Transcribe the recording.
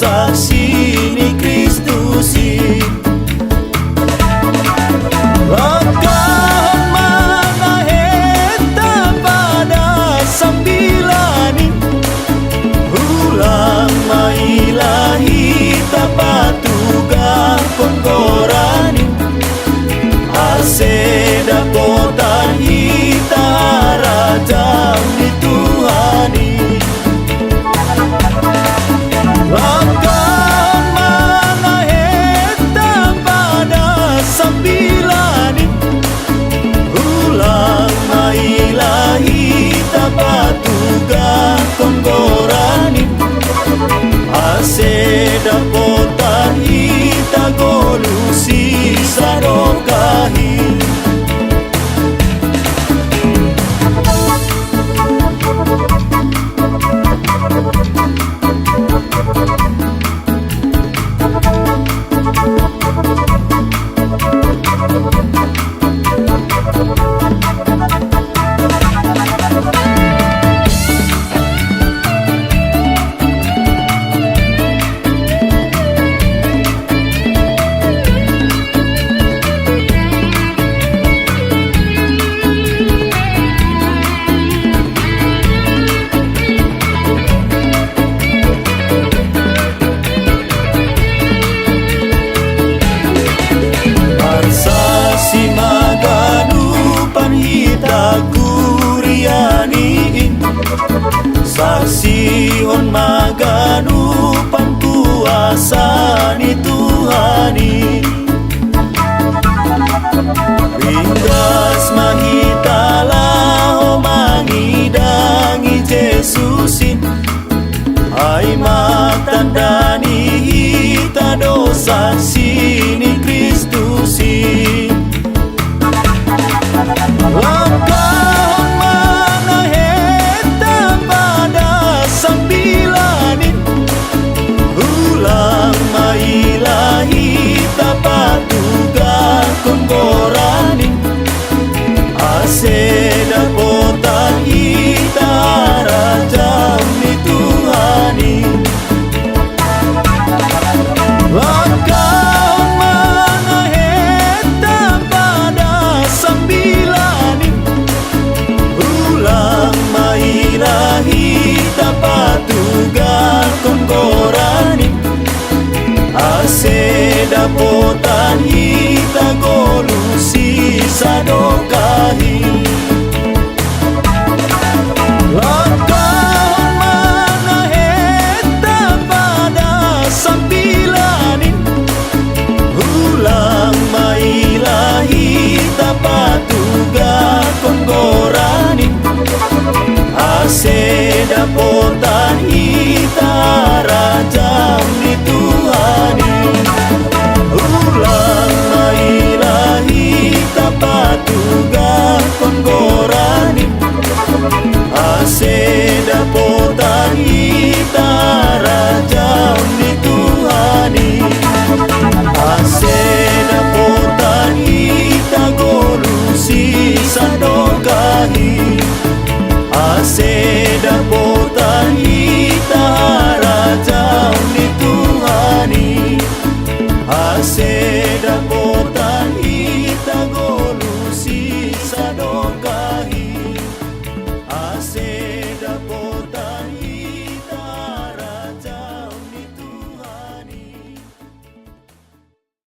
saksi ni Kristusi. Langkah mana heta pada sambilani, ulang mailahi tapatuga konggorani, aseda potan hita rajang di Tuhani. Langkah mana heta pada sambilani, ulang mailahi tapatuga konggorani, aseda potan hita golusi sadokahi. Kuriani saksi on maganu pankuasa ni Tuhani, ringgas mahitalah o mangidangi Jesusin, ay matandani hita do saksi ni Kristusin. Langkah mana heta pada sambilani, ulang mailahi tapatuga konggorani, aseda potan hita rajam ni Tuhani. Langkah mana heta pada sambilani, ulang mailahi tapatuga konggorani, aseda potan hita golusi sadokahi.